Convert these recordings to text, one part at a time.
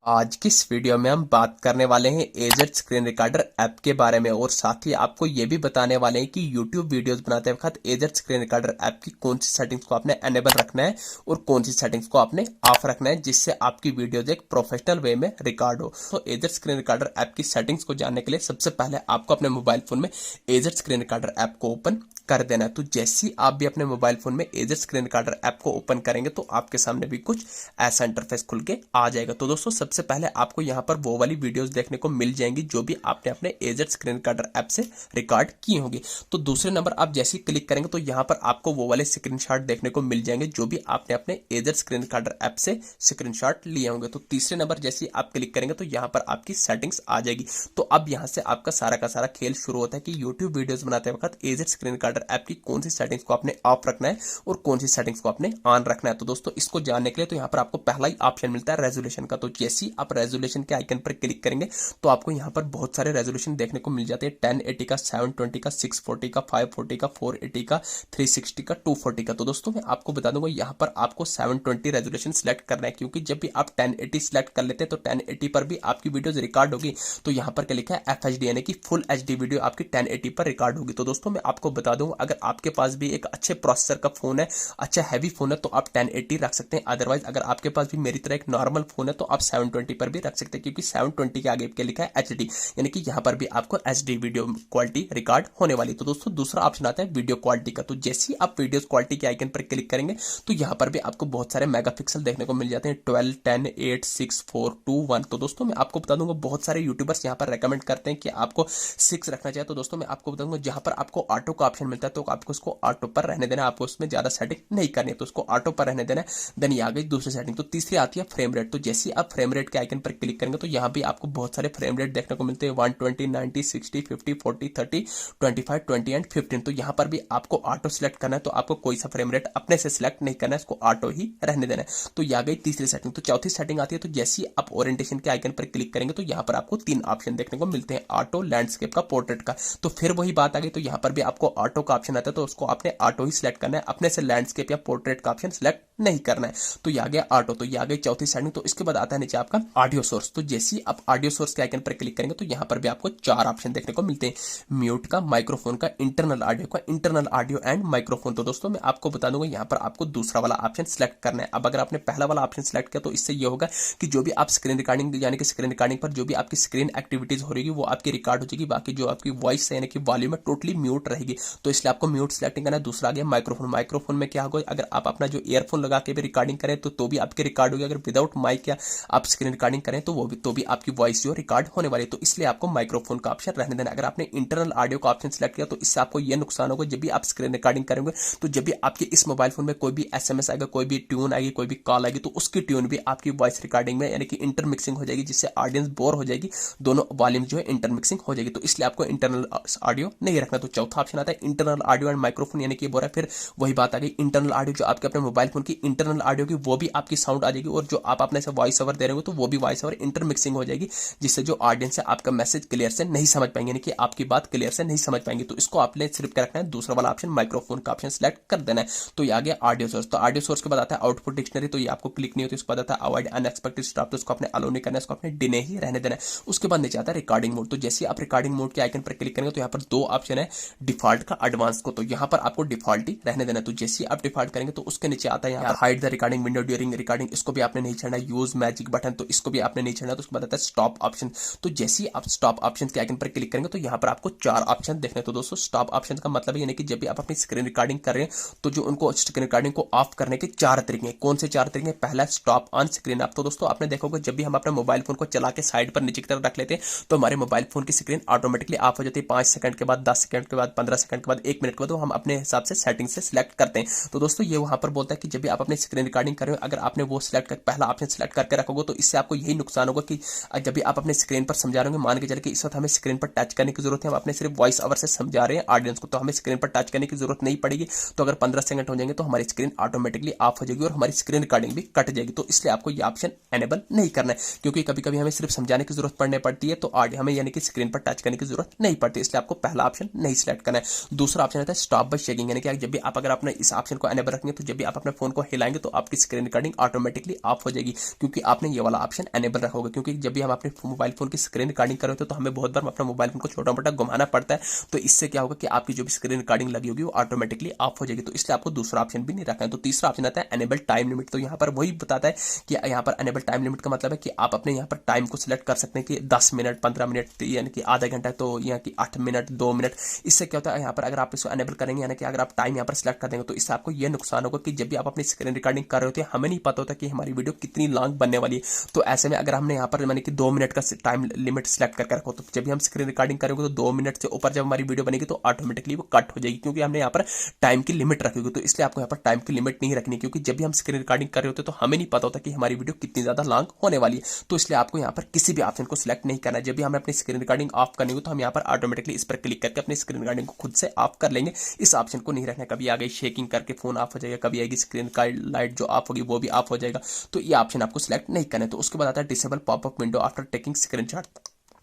आज की इस वीडियो में हम बात करने वाले हैं एजेड स्क्रीन रिकॉर्डर ऐप के बारे में और साथ ही आपको ये भी बताने वाले हैं कि YouTube वीडियोस बनाते वक्त एजेड स्क्रीन रिकॉर्डर ऐप की कौन सी सेटिंग्स को आपने एनेबल रखना है और कौन सी सेटिंग्स को आपने ऑफ रखना है जिससे आपकी वीडियोज एक प्रोफेशनल वे में रिकॉर्ड हो। तो एजेड स्क्रीन रिकॉर्डर ऐप की सेटिंग्स को जानने के लिए सबसे पहले आपको अपने मोबाइल फोन में एजेड स्क्रीन रिकॉर्डर ऐप को ओपन कर देना है। तो जैसे ही आप भी अपने मोबाइल फोन में एजेड स्क्रीन रिकॉर्डर ऐप को ओपन करेंगे तो आपके सामने भी कुछ ऐसा इंटरफेस खुल के आ जाएगा। तो दोस्तों सबसे पहले आपको यहाँ पर वो वाली वीडियोस देखने को मिल जाएंगी जो भी आपने अपने एजेड स्क्रीन रिकॉर्डर ऐप से रिकॉर्ड की होंगी। तो दूसरे नंबर आप जैसे ही क्लिक करेंगे तो यहाँ पर आपको वो वाले स्क्रीनशॉट देखने को मिल जाएंगे जो भी आपने अपने एजेड स्क्रीन रिकॉर्डर ऐप से स्क्रीनशॉट लिए होंगे। तो तीसरे नंबर जैसे ही आप क्लिक करेंगे तो यहाँ पर आपकी सेटिंग्स आ जाएगी। तो अब यहाँ से आपका सारा का सारा खेल शुरू होता है कि यूट्यूब वीडियोस बनाते वक्त एजेड स्क्रीन रिकॉर्डर ऐप की कौन सी सेटिंग्स को आपने ऑफ रखना है और कौन सी सेटिंग्स को आपने ऑन रखना है। तो दोस्तों इसको जानने के लिए तो यहाँ पर आपको पहला ही ऑप्शन मिलता है रेजोल्यूशन का। तो जैसे ही आप रेजोल्यूशन के आइकन पर क्लिक करेंगे तो आपको यहाँ पर बहुत सारे रेजोल्यूशन देखने को मिल जाते हैं। 1080 का, 720 का, 640 का, 540 का, 480 का, 360 का, 240 का। तो दोस्तों मैं आपको बता दूंगा यहाँ पर आपको 720 रेजोल्यूशन सिलेक्ट करना है क्योंकि जब भी आप 1080 सिलेक्ट कर लेते हैं तो 1080 पर भी आपकी वीडियोज रिकॉर्ड होगी। तो यहाँ पर क्या लिखा है FHD यानी कि फुल HD वीडियो आपकी 1080 पर रिकॉर्ड होगी। तो दोस्तों मैं आपको बता दूंगा अगर आपके पास भी एक अच्छे प्रोसेसर का फोन है, अच्छा हैवी फोन है तो आप 1080 रख सकते हैं। अदरवाइज अगर आपके पास भी मेरी तरह एक नॉर्मल फोन है तो आप 720 पर भी रख सकते हैं क्योंकि 720 के आगे क्या लिखा है HD यानी कि यहाँ पर भी आपको HD वीडियो क्वालिटी रिकॉर्ड होने वाली। तो दोस्तों दूसरा ऑप्शन आता है वीडियो क्वालिटी का। तो जैसे ही आप वीडियो क्वालिटी के आइकन पर क्लिक करेंगे तो यहाँ पर भी आपको बहुत सारे मेगापिक्सल देखने को मिल जाते हैं 12, 10, 8, 6, 4, 2, 1। तो दोस्तों मैं आपको बता दूंगा बहुत सारे यूट्यूबर्स यहाँ पर रेकमेंड करते हैं कि आपको 6 रखना चाहिए। तो दोस्तों मैं आपको बताऊंगा जहां पर आपको ऑटो का ऑप्शन मिलता है तो आपको उसको ऑटो पर रहने देना है, आपको उसमें ज्यादा सेटिंग नहीं करनी है तो उसको ऑटो पर रहने देना है। देन ये आ गई दूसरी सेटिंग। तो तीसरी आती है फ्रेम रेट। तो जैसे ही आप फ्रेम रेट के आइकन पर क्लिक करेंगे तो यहाँ भी आपको बहुत सारे फ्रेम रेट देखने को मिलते हैं 120, 90, 60, 50, 40, 30, 25, 20 एंड 15। तो यहाँ पर भी आपको ऑटो सिलेक्ट करना है तो आपको कोई सा फ्रेम रेट अपने से सिलेक्ट नहीं करना है, इसको ऑटो ही रहने देना है। तो यह गई तीसरी सेटिंग। तो चौथी सेटिंग आती है। तो जैसे ही आप ओरिएंटेशन के आइकन पर क्लिक करेंगे तो यहाँ पर आपको 3 ऑप्शन देखने को मिलते हैं, ऑटो, लैंडस्केप का, पोर्ट्रेट का। तो फिर वही बात आ गई। तो यहाँ पर भी आपको ऑटो का ऑप्शन आता है तो उसको आपने ऑटो ही सिलेक्ट करना है, अपने से लैंडस्केप या पोर्ट्रेट का ऑप्शन सिलेक्ट नहीं करना है। तो ये आ गया ऑटो। तो ये आ गई चौथी सेटिंग। तो इसके बाद आता है नीचे आपका ऑडियो सोर्स। तो जैसे ही आप ऑडियो सोर्स के आइकन पर क्लिक करेंगे तो यहाँ पर भी आपको 4 ऑप्शन देखने को मिलते हैं, म्यूट का, माइक्रोफोन का, इंटरनल ऑडियो का, इंटरनल ऑडियो एंड माइक्रोफोन। तो दोस्तों मैं आपको बता दूंगा यहाँ पर आपको दूसरा वाला ऑप्शन सिलेक्ट करना है। अब अगर आपने पहला वाला ऑप्शन सिलेक्ट किया तो इससे ये होगा कि जो भी आप स्क्रीन रिकॉर्डिंग यानी कि स्क्रीन रिकॉर्डिंग पर जो भी आपकी स्क्रीन एक्टिविटीज हो रही वो आपकी रिकॉर्ड हो जाएगी, बाकी जो आपकी वॉइस है यानी कि वॉल्यूम है टोटली म्यूट रहेगी। तो इसलिए आपको म्यूट सिलेक्टिंग करना है। दूसरा आ गया माइक्रोफोन। माइक्रोफोन में क्या होगा, अगर आप अपना जो ईयरफोन लगा के भी रिकॉर्डिंग करें तो भी आपकी रिकॉर्ड होगी। अगर विदाउट माइक या आप स्क्रीन रिकॉर्डिंग करें तो भी आपकी वॉइस जो रिकॉर्ड होने वाली है। तो इसलिए आपको माइक्रोफोन का ऑप्शन रहने देना। अगर आपने इंटरनल ऑडियो का ऑप्शन सिलेक्ट किया तो इससे आपको यह नुकसान होगा, जब भी आप स्क्रीन रिकॉर्डिंग करेंगे तो जब भी आपके इस मोबाइल फोन में कोई भी SMS आएगा, कोई भी ट्यून आएगी, कोई भी कॉल आएगी तो उसकी ट्यून भी आपकी वॉइस रिकॉर्डिंग में यानी कि इंटरमिक्सिंग हो जाएगी, जिससे ऑडियंस बोर हो जाएगी, दोनों वॉल्यूम जो है इंटरमिक्सिंग हो जाएगी। तो इसलिए आपको इंटरनल ऑडियो नहीं रखना। तो चौथा ऑप्शन आता है इंटरनल ऑडियो एंड माइक्रोफोन यानी कि बोल रहा है। फिर वही बात आ गई, इंटरनल ऑडियो जो आपके अपने मोबाइल फोन की इंटरनल ऑडियो की वो भी आपकी साउंड आ जाएगी और जो आप अपने से वॉइस ओवर दे रहे हो तो वो भी वॉइस ओवर इंटरमिक्सिंग हो जाएगी, जिससे जो ऑडियंस है आपका मैसेज क्लियर से नहीं समझ पाएंगे, यानी कि आपकी बात क्लियर से नहीं समझ पाएंगे। तो इसको आपने सिर्फ क्या रखना है, दूसरा वाला ऑप्शन माइक्रोफोन का ऑप्शन सिलेक्ट कर देना है। तो ये आ गया ऑडियो सोर्स। तो ऑडियो सोर्स के बाद आता है आउटपुट डिक्शनरी। तो ये आपको क्लिक नहीं होती। उसके बाद आता है अवॉइड अनएक्सपेक्टेड स्टॉप। तो उसको आपने अलो नहीं करना है, इसको आपने डिने ही रहने देना है। उसके बाद नीचे आता है रिकॉर्डिंग मोड। तो जैसे आप रिकॉर्डिंग मोड के आइकन पर क्लिक करेंगे तो यहाँ पर 2 ऑप्शन है, डिफॉल्ट का, एडवांस को। तो यहाँ पर आपको डिफॉल्ट ही रहने देना है। तो जैसे आप डिफॉल्ट करेंगे तो उसके नीचे आता है यहाँ hide the recording window during recording, इसको भी आपने नहीं छेड़ना। यूज मैजिक बटन, तो इसको भी आपने नहीं छेड़ना। तो उसके बाद आता है स्टॉप ऑप्शन। तो जैसे ही आप स्टॉप ऑप्शन के आइकन पर क्लिक करेंगे तो यहाँ पर आपको 4 ऑप्शन देखने। तो दोस्तों स्टॉप ऑप्शन का मतलब है यानी कि जब भी आप अपनी स्क्रीन रिकॉर्डिंग कर रहे हैं तो जो उनको स्क्रीन रिकॉर्डिंग को ऑफ करने के 4 तरीके हैं। कौन से 4 तरीके? पहला स्टॉप ऑन स्क्रीन आप। तो दोस्तों आपने देखोगे जब भी हम अपने मोबाइल फोन को चला के साइड पर नीचे की तरफ रख लेते हैं तो हमारे मोबाइल फोन की स्क्रीन ऑटोमेटिकली ऑफ हो जाती है। 5 सेकंड के बाद, 10 सेकंड के बाद, 15 सेकंड के बाद, 1 मिनट के बाद, तो हम अपने हिसाब से सेटिंग से सिलेक्ट करते हैं। तो दोस्तों ये वहां पर बोलता है कि जब भी आप अपनी स्क्रीन रिकॉर्डिंग कर रहे हो अगर आपने वो सिलेक्ट कर पहला ऑप्शन सिलेक्ट करके रखोगे तो इससे आपको यही नुकसान होगा कि जब भी आप अपने स्क्रीन पर समझा रहे होंगे, मान के चले कि इस वक्त हमें स्क्रीन पर टच करने की जरूरत है, हम अपने सिर्फ वॉइस ओवर से समझा रहे हैं ऑडियंस को, तो हमें स्क्रीन पर टच करने की जरूरत नहीं पड़ेगी। तो अगर 15 सेकंड हो जाएंगे तो हमारी स्क्रीन ऑटोमेटिकली ऑफ हो जाएगी और हमारी स्क्रीन रिकॉर्डिंग भी कट जाएगी। तो इसलिए आपको ये ऑप्शन एनेबल नहीं करना है, क्योंकि कभी कभी हमें सिर्फ समझाने की जरूरत पड़ने पड़ती है तो हमें यानी कि स्क्रीन पर टच करने की जरूरत नहीं पड़ती, इसलिए आपको पहला ऑप्शन नहीं सिलेक्ट करना है। दूसरा ऑप्शन आता है स्टॉप बाय शेकिंग, यानी कि जब भी आप अगर अपने इस ऑप्शन को एनेबल रखेंगे तो जब भी आप अपने फोन को हिलाएंगे तो आपकी स्क्रीन रिकॉर्डिंग ऑटोमेटिकली ऑफ हो जाएगी, क्योंकि आपने ये वाला ऑप्शन एनेबल रखा होगा। क्योंकि जब भी हम अपने मोबाइल फोन की स्क्रीन रिकॉर्डिंग कर रहे होते हैं तो हमें बहुत बार अपना मोबाइल फोन को छोटा मोटा घुमाना पड़ता है, तो इससे क्या होगा कि आपकी जो भी स्क्रीन रिकॉर्डिंग लगी होगी वो ऑटोमेटिकली ऑफ हो जाएगी। तो इसलिए आपको दूसरा ऑप्शन भी नहीं रखना है। तो तीसरा ऑप्शन आता है एनेबल टाइम लिमिट। तो यहाँ पर वही बताता है कि यहाँ पर एनेबल टाइम लिमिट का मतलब है कि आप अपने यहाँ पर टाइम को सिलेक्ट कर सकते हैं कि 10 मिनट, 15 मिनट, यानी कि आधा घंटा, तो यहाँ की 8 मिनट, 2 मिनट। इससे क्या होता है यहाँ पर अगर आप इसको एनेबल करेंगे, यानी कि अगर आप टाइम यहाँ पर सिलेक्ट कर देंगे, तो इससे आपको ये नुकसान होगा कि जब भी आप अपनी स्क्रीन रिकॉर्डिंग कर रहे होते हैं हमें नहीं पता होता कि हमारी वीडियो कितनी लॉन्ग बनने वाली है। तो ऐसे में अगर हमने यहाँ पर यानी कि 2 मिनट का टाइम लिमिट सिलेक्ट करके रखो, तो जब भी हम स्क्रीन रिकॉर्डिंग करेंगे तो 2 मिनट से ऊपर जब हमारी वीडियो बनेगी तो ऑटोमेटिकली वो कट हो जाएगी, क्योंकि हमने यहाँ पर टाइम की लिमिट रखी होगी। तो इसलिए आपको यहाँ पर टाइम की लिमिट नहीं रखनी, क्योंकि जब भी हम स्क्रीन रिकॉर्डिंग कर रहे होते हैं तो हमें नहीं पता होता कि हमारी वीडियो कितनी ज्यादा लॉन्ग होने वाली है। तो इसलिए आपको यहाँ पर किसी भी ऑप्शन को सिलेक्ट नहीं करना है। जब भी हमें अपनी स्क्रीन रिकॉर्डिंग ऑफ करनी हो तो हम यहाँ पर ऑटोमेटिकली इस पर क्लिक करके अपनी स्क्रीन रिकॉर्डिंग को खुद से ऑफ कर लेंगे। इस ऑप्शन को नहीं रखना। कभी आ गई शेकिंग करके फोन ऑफ हो जाएगा, कभी आएगी स्क्रीन का लाइट जो ऑफ होगी वो भी ऑफ हो जाएगा। तो ये ऑप्शन आपको सिलेक्ट नहीं करना है। तो उसके बाद आता है disable popup window after taking screenshot.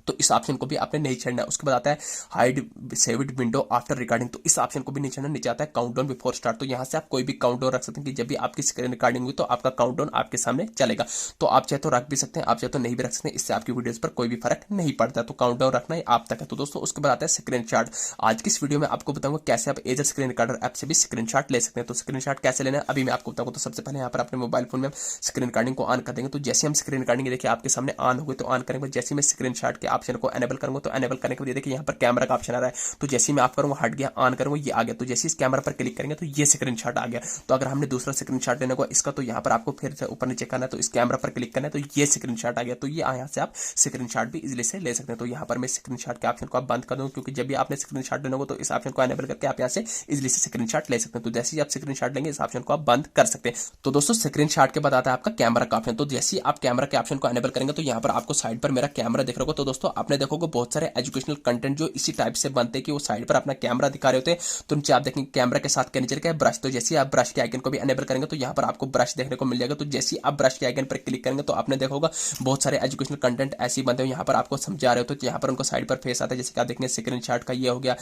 तो इस ऑप्शन को भी आपने नहीं छेड़ना है। उसके बाद आता है hide saved window after recording. तो इस ऑप्शन को भी नहीं छेड़ना। नीचे आता है काउंटडाउन बिफोर स्टार्ट। तो यहाँ से आप कोई भी काउंटडाउन रख सकते हैं कि जब भी आपकी स्क्रीन रिकॉर्डिंग हुई तो आपका काउंटडाउन आपके सामने चलेगा। तो आप चाहे तो रख भी सकते हैं, आप चाहे तो नहीं भी रख सकते हैं, इससे आपकी वीडियोस पर कोई भी फर्क नहीं पड़ता। तो काउंटडाउन रखना ही आप तक है। तो दोस्तों उसके बाद आता है स्क्रीनशॉट। आज की इस वीडियो में आपको बताऊंगा कैसे आप एजर स्क्रीन रिकॉर्डर ऐप से भी स्क्रीनशॉट ले सकते हैं। तो स्क्रीनशॉट कैसे लेना है अभी मैं आपको बताऊंगा। तो सबसे पहले यहाँ पर अपने मोबाइल फोन में स्क्रीन रिकॉर्डिंग को ऑन कर देंगे। तो जैसे हम स्क्रीन रिकॉर्डिंग देखिए आपके सामने ऑन हो गई, तो ऑन करेंगे जैसे मैं स्क्रीनशॉट के ऑप्शन को एनेबल करूंगा, तो एनेबल करने के बाद देखिए यहाँ पर कैमरा का ऑप्शन आ रहा है। तो जैसे ही मैं ऑफ करूंगा हट गया, ऑन करूंगा ये आ गया। तो जैसे इस कैमरा पर क्लिक करेंगे तो ये स्क्रीनशॉट आ गया। तो अगर हमने दूसरा स्क्रीनशॉट लेने को इसका, तो यहाँ पर आपको फिर से ऊपर नीचे करना है, तो इस कैमरा पर क्लिक करना है, तो ये स्क्रीनशॉट आ गया। तो ये यहाँ से आप स्क्रीनशॉट भी इजीली से ले सकते हैं। तो यहाँ पर मैं स्क्रीनशॉट के ऑप्शन को आप बंद कर दूंगा, क्योंकि जब भी आपने स्क्रीनशॉट लेना हो तो इस ऑप्शन को एनेबल करके आप यहाँ से इजीली से स्क्रीनशॉट ले सकते हैं। तो जैसे ही आप स्क्रीनशॉट लेंगे इस ऑप्शन को आप बंद कर सकते हैं। तो दोस्तों स्क्रीनशॉट के बाद आता है आपका कैमरा का ऑप्शन। तो जैसे ही आप कैमरा के ऑप्शन को एनेबल करेंगे तो यहाँ पर आपको साइड पर मेरा कैमरा दिख रहा होगा। तो दोस्तों आपने देखोगे बहुत सारे एजुकेशनल कंटेंट जो इसी टाइप से बनते हैं कि वो साइड पर अपना कैमरा दिखा रहे होते हैं। तो नीचे आप देखेंगे कैमरा के साथ क्या नीचे लिखा है ब्रश। तो जैसे आप ब्रश के आइकन को भी एनेबल करेंगे तो यहाँ पर आपको ब्रश देखने को मिल जाएगा। तो जैसे आप ब्रश के आइकन पर क्लिक करेंगे तो आपने देखा होगा बहुत सारे एजुकेशनल कंटेंट ऐसे बनते हैं, यहाँ पर आपको समझा रहे हो। तो यहाँ पर उनको साइड पर फेस आता है, जैसे आप देखेंगे स्क्रीनशॉट का ये हो गया,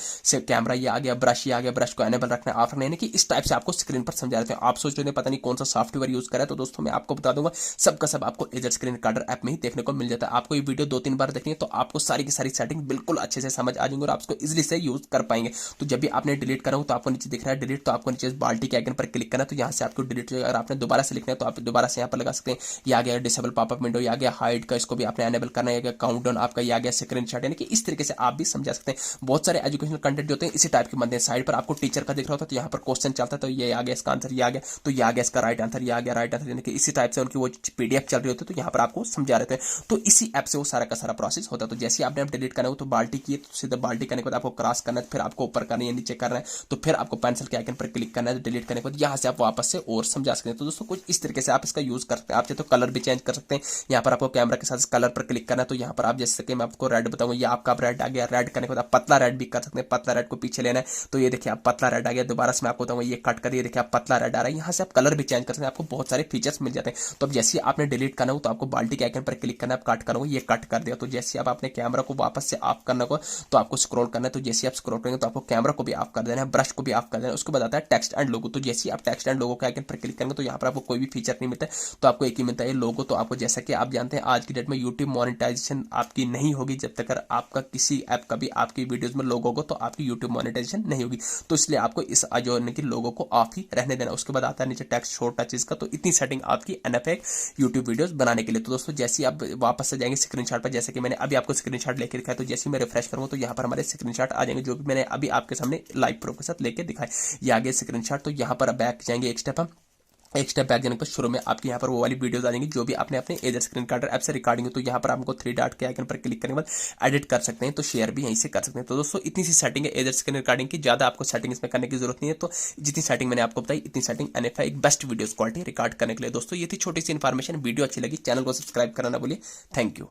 कैमरा ये आ गया, ब्रश ये आ गया, ब्रश को एनेबल रखना है ऑफ रखना है, कि इस टाइप से आपको स्क्रीन पर समझा रहे हैं। आप सोच रहे हैं पता नहीं कौन सा सॉफ्टवेयर यूज करा है, तो दोस्तों मैं आपको बता दूंगा सबका सब आपको एजर स्क्रीन रिकॉर्डर ऐप में ही देखने को मिल जाता है। आपको ये वीडियो 2-3 बार देखनी है तो आपको सारी की सारी सेटिंग बिल्कुल अच्छे से समझ आ जाएंगे और आप इसको इजीली से यूज कर पाएंगे। तो जब भी आपने डिलीट करा हो तो आपको नीचे दिख रहा है डिलीट, तो आपको नीचे बाल्टी के आइकन पर क्लिक करना है। तो यहाँ से आपको डिलीट, अगर आपने दोबारा से लिखना है तो आप दोबारा से यहाँ पर लगा सकते हैं। ये आ गया डिसेबल पॉपअप विंडो, ये आ गया हाइड का, इसको भी आपने एनेबल करना है। काउंटडाउन आपका ये आ गया स्क्रीनशॉट, यानी कि इस तरीके से आप भी समझा सकते हैं। बहुत सारे एजुकेशनल कंटेंट जो होते हैं इसी टाइप के बनते हैं। साइड पर आपको टीचर का दिख रहा होता है तो यहाँ पर क्वेश्चन चलता है, तो ये आ गया इसका आंसर, ये आ गया, तो ये आ गया इसका राइट आंसर, ये आ गया राइट आंसर, यानी कि इसी टाइप से उनकी वो पीडीएफ चल रही होती है। तो यहाँ पर आपको समझा रहे थे। तो इसी ऐप से वो सारा का सारा प्रोसेस होता है। तो जैसे आपने डिलीट करना हो तो बाल्टी की, तो सीधा बाल्टी करने के बाद आपको क्रॉस करना है, फिर आपको ऊपर करना है, नीचे करना है, तो फिर आपको पेंसिल के आइकन पर क्लिक करना है। डिलीट करने के बाद यहाँ से आप वापस से और समझा सकते हैं। तो दोस्तों कुछ इस तरीके से आप इसका यूज कर सकते हैं। आप चाहे तो कलर भी चेंज कर सकते हैं। यहाँ पर आपको कैमरा के साथ कलर पर क्लिक करना है, तो यहाँ पर आप जैसे कि मैं आपको रेड बताऊंगा, ये आपका रेड आ गया। रेड करने के बाद आप पतला रेड भी कर सकते हैं। पतला रेड को पीछे लेना है, तो ये देखिए आप पतला रेड आ गया। दोबारा से मैं आपको बताऊंगा ये कट कर, ये देखिए आप पतला रेड आ रहा है। यहाँ से आप कलर भी चेंज कर सकते हैं, आपको बहुत सारे फीचर्स मिल जाते हैं। तो अब जैसे आपने डिलीट करना हो तो आपको बाल्टी के आइकन पर क्लिक करना है, कट करो, ये कट कर दिया। तो जैसे आप अपने कैमरा को वापस से ऑफ करना हो तो आपको स्क्रॉल करना है। तो जैसे आप स्क्रॉल करेंगे तो आपको कैमरा को भी ऑफ कर देना है, ब्रश को भी ऑफ कर देना है। उसके बाद आता है टेक्स्ट एंड लोगो। तो जैसे आप टेक्स्ट एंड लोगो के आइकन पर क्लिक करेंगे तो यहाँ पर आपको कोई भी फीचर नहीं मिलता है, तो आपको एक ही मिलता है लोगो। तो आपको जैसा कि आप जानते हैं आज की डेट में यूट्यूब मोनेटाइजेशन आपकी नहीं होगी जब तक आपका किसी ऐप का भी आपकी वीडियोस में लोगो होगा, तो आपकी यूट्यूब मोनेटाइजेशन नहीं होगी। तो इसलिए आपको इस जो की लोगो को ऑफ ही रहने देना। उसके बाद आता है नीचे टेक्स्ट शॉर्ट टचेस का। तो इतनी सेटिंग आपकी एनएफ है यूट्यूब वीडियोस बनाने के लिए। तो दोस्तों जैसे आप वापस से जाएंगे स्क्रीनशॉट पर, जैसे कि मैंने अभी आपको स्क्रीनशॉट लेके दिखाया, तो जैसे मैं रिफ्रेश करूंगा तो यहाँ पर हमारे स्क्रीनशॉट आ जाएंगे जो भी मैंने अभी आपके सामने लाइव प्रूफ के साथ लेके दिखाए। ये आगे स्क्रीनशॉट। तो यहाँ पर बैक जाएंगे, एक स्टेप बैक जाने पर शुरू में आपके यहाँ पर वो वाली वीडियोस आ जाएंगी जो भी आपने अपने एजर स्क्रीन रिकॉर्डर ऐप से रिकॉर्डिंग हो। तो यहाँ पर आपको 3 डॉट के आइकन पर क्लिक करने के बाद एडिट कर सकते हैं, तो शेयर भी यहीं से कर सकते हैं। तो दोस्तों इतनी सी सेटिंग है एजर स्क्रीन रिकॉर्डिंग की, ज्यादा आपको सेटिंग इसमें करने की जरूरत नहीं है। तो जितनी सेटिंग मैंने आपको बताई इतनी सेटिंग एनएफ है एक बेस्ट वीडियोस क्वालिटी रिकॉर्ड करने के लिए। दोस्तों ये थी छोटी सी इन्फॉर्मेशन। वीडियो अच्छी लगी चैनल को सब्सक्राइब करना ना भूलिए। Thank you.